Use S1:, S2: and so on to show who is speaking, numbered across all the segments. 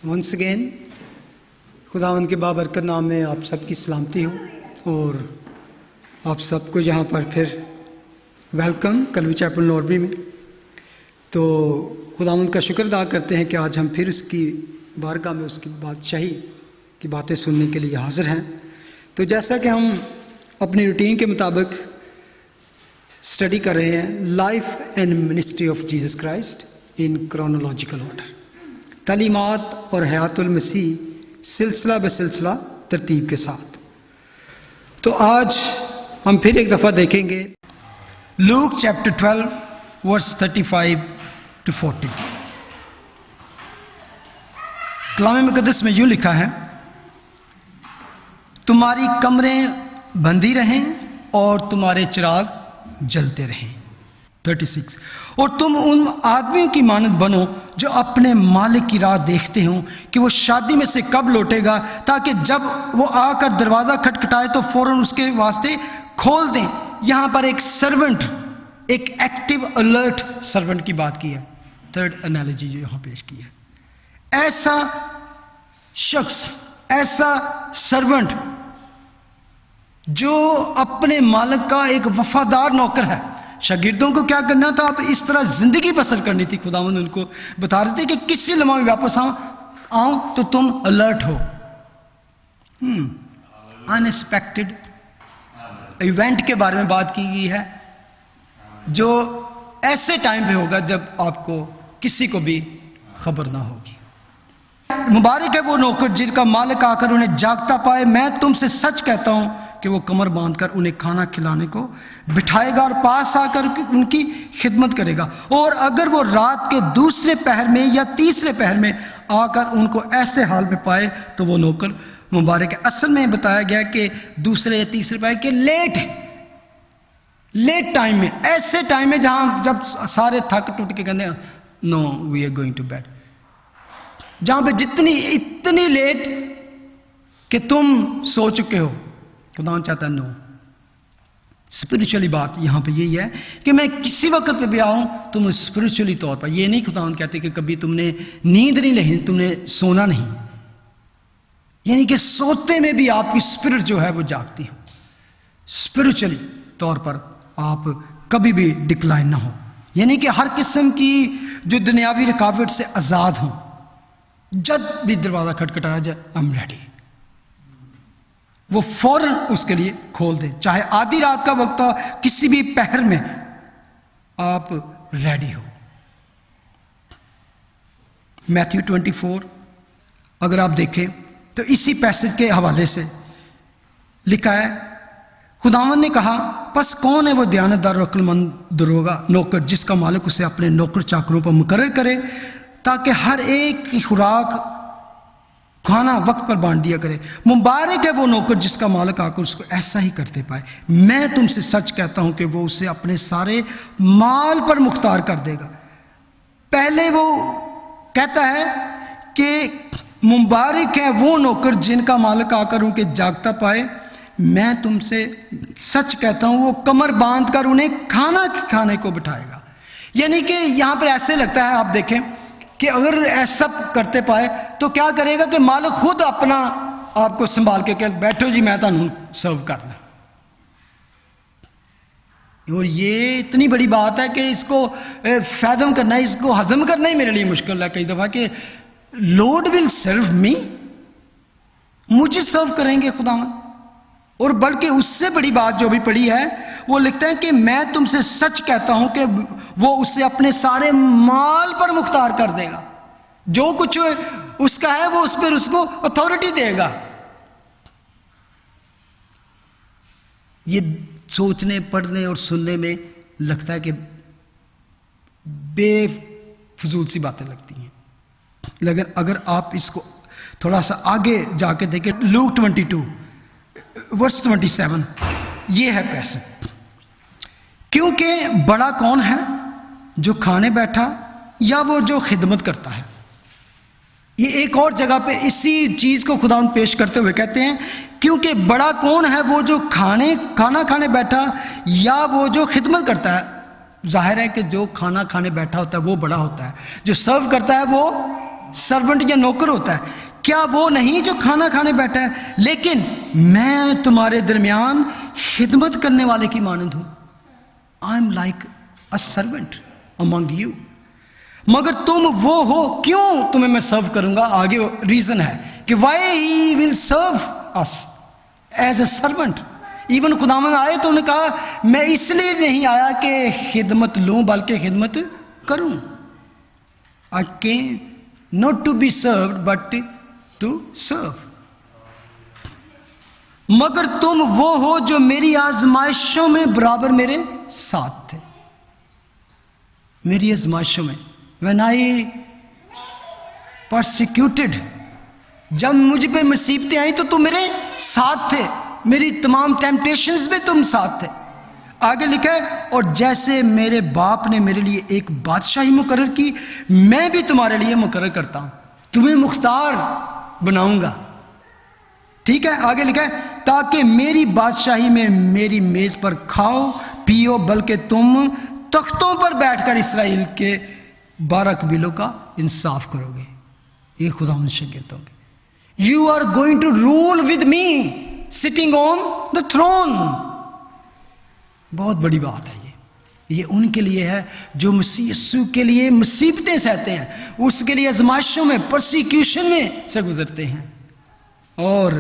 S1: Once again خداوند کے بابرکت نام میں آپ سب کی سلامتی ہو اور آپ سب کو یہاں پر پھر ویلکم کلوی چیپل نوربی میں. تو خداوند کا شکر ادا کرتے ہیں کہ آج ہم پھر اس کی بارگاہ میں اس کی بادشاہی کی باتیں سننے کے لیے حاضر ہیں. تو جیسا کہ ہم اپنی روٹین کے مطابق اسٹڈی کر رہے ہیں life and ministry of Jesus Christ in chronological order, تعلیمات اور حیات المسیح سلسلہ بسلسلہ ترتیب کے ساتھ. تو آج ہم پھر ایک دفعہ دیکھیں گے لوک چیپٹر 12 ورس 35 to 40. کلام مقدس میں یوں لکھا ہے، تمہاری کمریں بندی رہیں اور تمہارے چراغ جلتے رہیں. 36. اور تم ان آدمیوں کی مانند بنو جو اپنے مالک کی راہ دیکھتے ہوں کہ وہ شادی میں سے کب لوٹے گا، تاکہ جب وہ آ کر دروازہ کھٹکھٹائے تو فوراً اس کے واسطے کھول دیں. یہاں پر ایک سرونٹ، ایک ایکٹیو الرٹ سرونٹ کی بات کی ہے. تھرڈ انالوجی جو یہاں پیش کی ہے، ایسا شخص، ایسا سرونٹ جو اپنے مالک کا ایک وفادار نوکر ہے. شاگردوں کو کیا کرنا تھا؟ اب اس طرح زندگی بسر کرنی تھی. خداوند ان کو بتا رہے تھے کہ کسی لمحہ میں واپس آؤں تو تم الرٹ ہو. انسپیکٹڈ ایونٹ کے بارے میں بات کی گئی ہے جو ایسے ٹائم پہ ہوگا جب آپ کو کسی کو بھی خبر نہ ہوگی. مبارک ہے وہ نوکر جن کا مالک آ کر انہیں جاگتا پائے. میں تم سے سچ کہتا ہوں کہ وہ کمر باندھ کر انہیں کھانا کھلانے کو بٹھائے گا اور پاس آ کر ان کی خدمت کرے گا. اور اگر وہ رات کے دوسرے پہر میں یا تیسرے پہر میں آ کر ان کو ایسے حال میں پائے تو وہ نوکر مبارک ہے. اصل میں بتایا گیا کہ دوسرے یا تیسرے پہر کے لیٹ ٹائم میں، ایسے ٹائم میں جہاں جب سارے تھک ٹوٹ کے کہتے ہیں no we are going to bed, جہاں پہ اتنی لیٹ کہ تم سو چکے ہو. خدا چاہتا ہے نو. اسپرچولی بات یہاں پہ یہی ہے کہ میں کسی وقت پہ بھی آؤں تم اسپرچولی طور پر، یہ نہیں خدا کہتے کہ کبھی تم نے نیند نہیں لہی، تم نے سونا نہیں، یعنی کہ سوتے میں بھی آپ کی اسپرٹ جو ہے وہ جاگتی ہو. اسپرچولی طور پر آپ کبھی بھی ڈکلائن نہ ہو، یعنی کہ ہر قسم کی جو دنیاوی رکاوٹ سے آزاد ہوں. جب بھی دروازہ کھٹکھٹایا جائے I'm ready، وہ فوراً اس کے لیے کھول دیں. چاہے آدھی رات کا وقت ہو، کسی بھی پہر میں آپ ریڈی ہو. میتھیو 24 اگر آپ دیکھیں تو اسی پیسج کے حوالے سے لکھا ہے، خداوند نے کہا پس کون ہے وہ دیانتدار اور عقل مند دروگا نوکر جس کا مالک اسے اپنے نوکر چاکروں پر مقرر کرے تاکہ ہر ایک کی خوراک کھانا وقت پر بانٹ دیا کرے. مبارک ہے وہ نوکر جس کا مالک آ کر اس کو ایسا ہی کرتے پائے. میں تم سے سچ کہتا ہوں کہ وہ اسے اپنے سارے مال پر مختار کر دے گا. پہلے وہ کہتا ہے کہ مبارک ہے وہ نوکر جن کا مالک آ کر ان کے جاگتا پائے. میں تم سے سچ کہتا ہوں وہ کمر باندھ کر انہیں کھانا کھانے کو بٹھائے گا. یعنی کہ یہاں پر ایسے لگتا ہے، آپ دیکھیں کہ اگر ایسا کرتے پائے تو کیا کرے گا کہ مالک خود اپنا آپ کو سنبھال کے کہ بیٹھو جی میں تمہیں سرو کرنا. اور یہ اتنی بڑی بات ہے کہ اس کو فیدم کرنا، اس کو ہضم کرنا ہی میرے لیے مشکل ہے کئی دفعہ کہ لارڈ ول سرو می، مجھے سرو کریں گے خداوند. اور بلکہ اس سے بڑی بات جو بھی پڑھی ہے وہ لکھتے ہیں کہ میں تم سے سچ کہتا ہوں کہ وہ اسے اپنے سارے مال پر مختار کر دے گا. جو کچھ اس کا ہے وہ اس پر اس کو اتھارٹی دے گا. یہ سوچنے، پڑھنے اور سننے میں لگتا ہے کہ بے فضول سی باتیں لگتی ہیں، لیکن اگر آپ اس کو تھوڑا سا آگے جا کے دیکھیں لوک 22 ورس 27 یہ ہے پیسج. کیونکہ بڑا کون ہے جو کھانے بیٹھا یا وہ جو خدمت کرتا ہے. یہ ایک اور جگہ پہ اسی چیز کو خداوند پیش کرتے ہوئے کہتے ہیں کیونکہ بڑا کون ہے وہ جو کھانا کھانے بیٹھا یا وہ جو خدمت کرتا ہے. ظاہر ہے کہ جو کھانا کھانے بیٹھا ہوتا ہے وہ بڑا ہوتا ہے، جو سرو کرتا ہے وہ سرونٹ یا نوکر ہوتا ہے، کیا وہ نہیں جو کھانا کھانے بیٹھا ہے؟ لیکن میں تمہارے درمیان خدمت کرنے والے کی مانند ہوں. I am like a servant among you. مگر تم وہ ہو، کیوں تمہیں میں سرو کروں گا؟ آگے ریزن ہے کہ why he will serve us as a servant. Even خداوند آئے تو انہوں نے کہا میں اس لیے نہیں آیا کہ خدمت لوں بلکہ خدمت کروں. I came not to be served but to serve. مگر تم وہ ہو جو میری آزمائشوں میں برابر میرے ساتھ تھے. میری آزمائشوں میں when I persecuted، جب مجھ پہ مصیبتیں آئیں تو تم میرے ساتھ تھے، میری تمام ٹیمپٹیشنز میں تم ساتھ تھے. آگے لکھا ہے اور جیسے میرے باپ نے میرے لیے ایک بادشاہی مقرر کی، میں بھی تمہارے لیے مقرر کرتا ہوں، تمہیں مختار بناؤں گا. ٹھیک ہے، آگے لکھا ہے تاکہ میری بادشاہی میں میری میز پر کھاؤ پیو، بلکہ تم تختوں پر بیٹھ کر اسرائیل کے 12 قبیلوں کا انصاف کرو گے. یہ خداوند سے کہتا ہوں گے you are going to rule with me sitting on the throne. بہت بڑی بات ہے یہ ان کے لیے ہے جو مسیح یسوع کے لیے مصیبتیں سہتے ہیں، اس کے لیے آزمائشوں میں پرسیکیوشن میں سے گزرتے ہیں. اور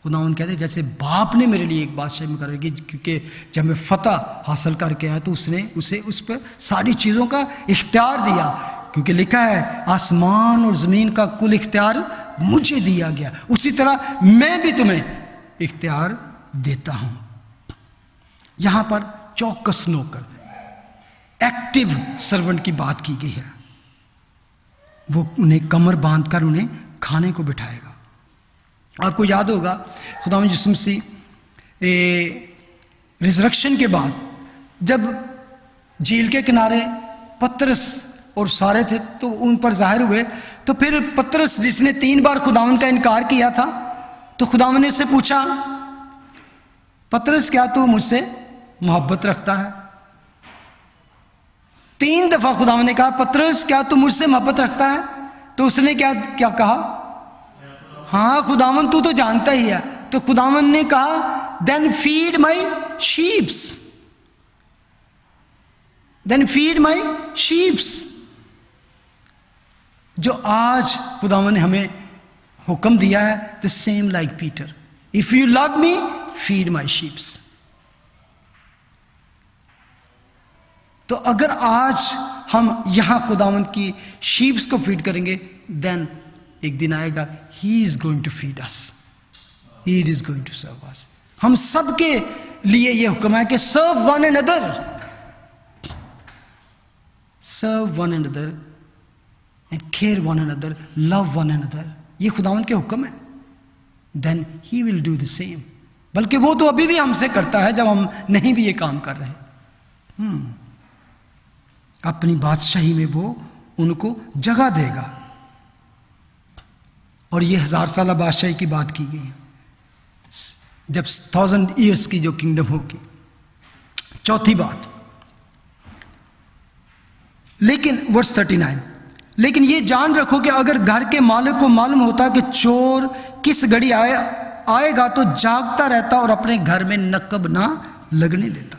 S1: خداوند کہتے ہیں جیسے باپ نے میرے لیے ایک بادشاہی مقرر کی، کیونکہ جب میں فتح حاصل کر کے آیا تو اس نے اسے اس پر ساری چیزوں کا اختیار دیا، کیونکہ لکھا ہے آسمان اور زمین کا کل اختیار مجھے دیا گیا، اسی طرح میں بھی تمہیں اختیار دیتا ہوں. یہاں پر چوکس نوکر، ایکٹیو سرونٹ کی بات کی گئی ہے. وہ انہیں کمر باندھ کر انہیں کھانے کو بٹھائے گا. آپ کو یاد ہوگا خداوند یسوع مسیح ریزرکشن کے بعد جب جھیل کے کنارے پترس اور سارے تھے تو ان پر ظاہر ہوئے، تو پھر پترس جس نے 3 بار خداوند کا انکار کیا تھا، تو خداوند نے اس سے پوچھا پترس کیا تو مجھ سے محبت رکھتا ہے؟ 3 دفعہ خداوند نے کہا پترس کیا تو مجھ سے محبت رکھتا ہے؟ تو اس نے کیا کہا؟ ہاں خداوند تو جانتا ہی ہے. تو خداوند نے کہا دین فیڈ مائی شیپس، دین فیڈ مائی شیپس. جو آج خداوند نے ہمیں حکم دیا ہے the same like Peter, if you love me feed my sheep. تو اگر آج ہم یہاں خداوند کی شیپس کو فیڈ کریں گے دین ایک دن آئے گا he is going to feed us, he is going to serve us. ہم سب کے لیے یہ حکم ہے کہ serve one another, serve one another and care one another, love one another. یہ خداوند کے حکم ہے. then he will do the same. بلکہ وہ تو ابھی بھی ہم سے کرتا ہے جب ہم نہیں بھی یہ کام کر رہے. اپنی بادشاہی میں وہ ان کو جگہ دے گا. اور یہ 1000 سالہ بادشاہی کی بات کی گئی ہے جب 1000 ایئرس کی جو کنگڈم ہوگی. چوتھی بات لیکن ورس 39 لیکن یہ جان رکھو کہ اگر گھر کے مالک کو معلوم ہوتا کہ چور کس گھڑی آئے گا تو جاگتا رہتا اور اپنے گھر میں نقب نہ لگنے دیتا.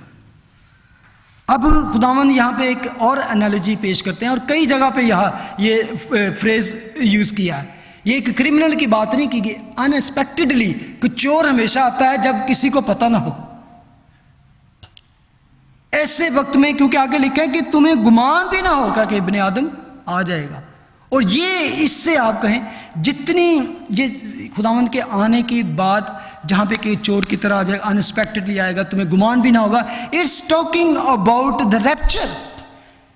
S1: اب خداوند یہاں پہ ایک اور انالوجی پیش کرتے ہیں اور کئی جگہ پہ یہاں یہ فریز یوز کیا ہے. یہ ایک کرمنل کی بات نہیں کی گئی. انسپیکٹڈلی کہ چور ہمیشہ آتا ہے جب کسی کو پتہ نہ ہو. ایسے وقت میں کیونکہ آگے لکھا ہے کہ تمہیں گمان بھی نہ ہوگا کہ ابن آدم آ جائے گا. اور یہ اس سے آپ کہیں جتنی یہ خداوند کے آنے کے بعد جہاں پہ کہ چور کی طرح آ جائے گا، انسپیکٹڈلی آئے گا، تمہیں گمان بھی نہ ہوگا. It's talking about the rapture,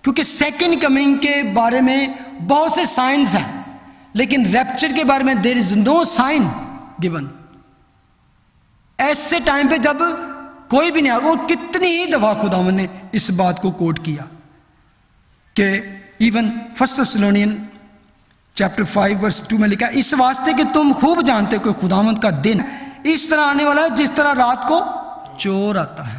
S1: کیونکہ سیکنڈ کمنگ کے بارے میں بہت سے سائنز ہیں لیکن ریپچر کے بارے میں دیر از نو سائن گیون. ایسے ٹائم پہ جب کوئی بھی نہیں آگا. اور کتنی ہی دفعہ خداوند نے اس بات کو کوٹ کیا کہ ایون 1 تھیسالونین چیپٹر 5 ورس 2 میں لکھا اس واسطے کہ تم خوب جانتے ہو کہ خداوند کا دن اس طرح آنے والا ہے جس طرح رات کو چور آتا ہے.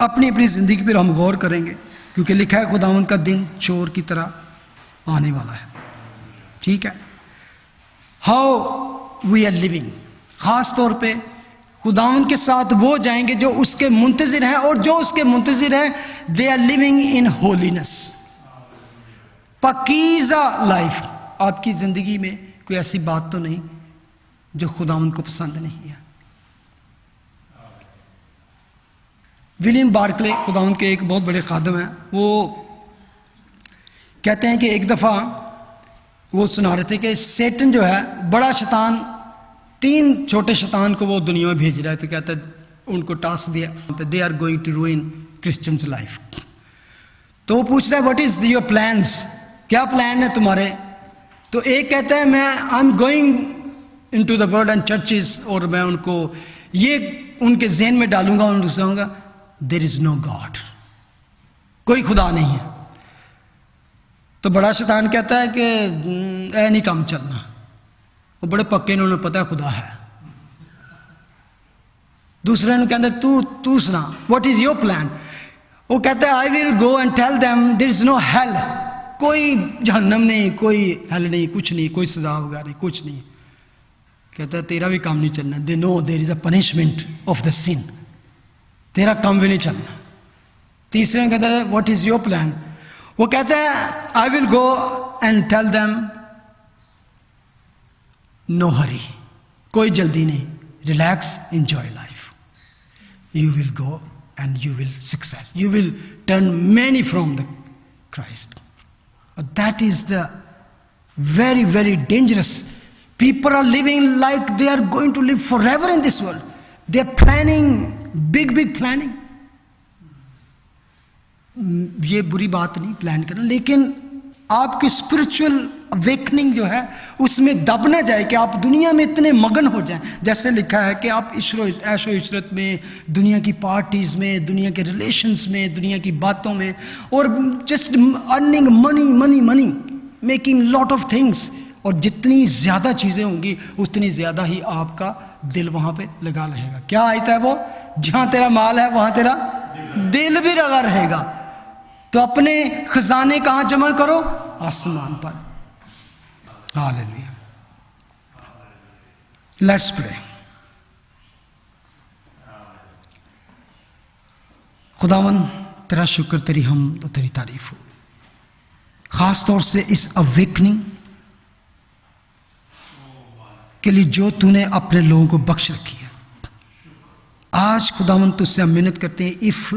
S1: اپنی اپنی زندگی پر ہم غور کریں گے، کیونکہ لکھا ہے خداوند کا دن چور کی طرح آنے والا ہے. ٹھیک ہے. ہاؤ وی آر لیونگ، خاص طور پہ خداوند کے ساتھ وہ جائیں گے جو اس کے منتظر ہیں، اور جو اس کے منتظر ہیں they are living in holiness, پاکیزہ لائف. آپ کی زندگی میں کوئی ایسی بات تو نہیں جو خداوند کو پسند نہیں ہے. ولیم بارکلے خداوند کے ایک بہت بڑے خادم ہیں، وہ کہتے ہیں کہ ایک دفعہ وہ سنا رہے تھے کہ سیٹن جو ہے بڑا شیطان 3 چھوٹے شیطان کو وہ دنیا میں بھیج رہا ہے، تو کہتا ہے ان کو ٹاسک دیا they are going to ruin Christians life. تو وہ پوچھ رہا ہے واٹ از یور پلانس، کیا پلان ہے تمہارے؟ تو ایک کہتا ہے میں I am going in to the world and churches, اور میں ان کو یہ ان کے ذہن میں ڈالوں گا، ان کو سمجھاؤں گا دیر از نو گاڈ، کوئی خدا نہیں ہے. تو بڑا شیطان کہتا ہے کہ اے نہیں کام چلنا، وہ بڑے پکے انہوں نے پتہ ہے خدا ہے. دوسرے نے کہتا ہے تو سنا واٹ از یور پلان. وہ کہتا ہے I will go and tell them there is no hell, کوئی جہنم نہیں، کوئی ہیل نہیں، کچھ نہیں، کوئی سزا وغیرہ نہیں، کچھ نہیں. کہتا ہے تیرا بھی کام نہیں چلنا، دے نو دیر از اے پنشمنٹ آف دا سن، تیرا کام بھی نہیں چلنا. تیسرے نے کہتا ہے واٹ از یور پلان. وہ کہتا ہے I will go and tell them no hurry, کوئی جلدی نہیں، relax, enjoy life. You will go and you will success, you will turn many from the Christ. That is the very very dangerous. People are living like they are going to live for ever in this world. They are planning big planning. یہ بری بات نہیں plan کرنا، لیکن آپ کی spiritual awakening جو ہے اس میں دب نہ جائے کہ آپ دنیا میں اتنے مگن ہو جائیں. جیسے لکھا ہے کہ آپ عیش و عشرت میں، دنیا کی پارٹیز میں، دنیا کے ریلیشنز میں، دنیا کی باتوں میں، اور just earning money money money, making lot of things. اور جتنی زیادہ چیزیں ہوں گی اتنی زیادہ ہی آپ کا دل وہاں پہ لگا رہے گا. کیا آیت ہے وہ؟ جہاں تیرا مال ہے وہاں تیرا دل بھی لگا رہے گا. تو اپنے خزانے کہاں جمع کرو؟ آسمان پر. ہاللیلویا. لیٹس پرے. خداوند تیرا شکر، تیری حمد اور تیری تعریف ہو، خاص طور سے اس اویکننگ کے لیے جو تو نے اپنے لوگوں کو بخش رکھی ہے. آج خداوند تجھ سے ہم محنت کرتے ہیں، if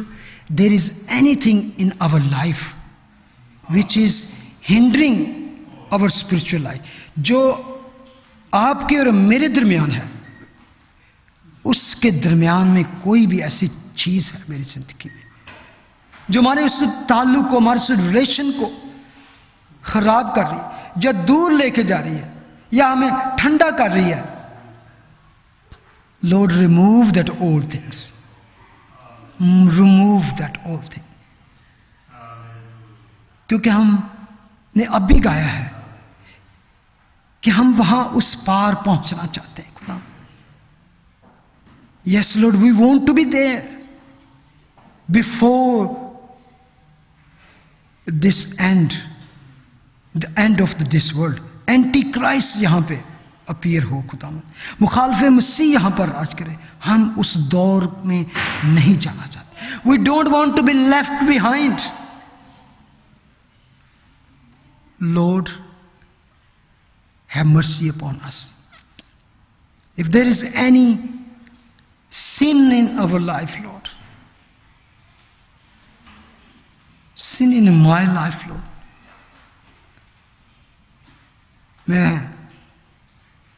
S1: there is anything in our life which is hindering our spiritual life، جو آپ کے اور میرے درمیان ہے، اس کے درمیان میں کوئی بھی ایسی چیز ہے میری زندگی میں جو ہمارے اس تعلق کو، ہمارے اس ریلیشن کو خراب کر رہی ہے، یا دور لے کے جا رہی ہے، یا ہمیں ٹھنڈا کر رہی ہے. Lord, remove that all things. Remove that all thing. کیونکہ ہم نے اب بھی گایا ہے کہ ہم وہاں اس پار پہنچنا چاہتے ہیں. خدا Yes Lord, we want to be there before this end, the end of this world. Antichrist یہاں پہ اپیئر ہو. خدا مخالف مسیح یہاں پر راج کرے. ہم اس دور میں نہیں جانا چاہتے. We don't want to be left behind. Lord, have mercy upon us. If there is any sin in our life, Lord, sin in my life, Lord, میں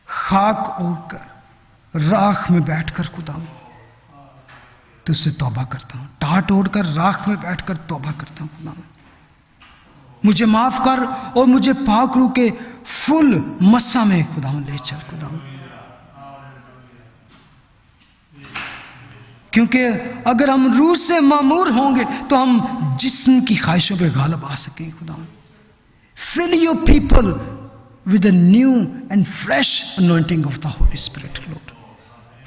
S1: خاک اوڑھ کر راکھ میں بیٹھ کر خدا تجھ سے توبہ کرتا ہوں. ٹاٹ اوڑھ کر راکھ میں بیٹھ کر توبہ کرتا ہوں. خدا مجھے معاف کر اور مجھے پاک روح کے فل مسا میں خدا لے چل. خدا کیونکہ اگر ہم روح سے معمور ہوں گے تو ہم جسم کی خواہشوں پہ غالب آ سکیں. خدا fill your people with a new and fresh anointing of the Holy Spirit, Lord.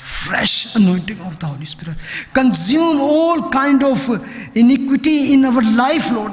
S1: fresh anointing of the Holy Spirit. Consume all kind of iniquity in our life, Lord.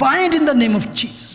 S1: bind in the name of Jesus.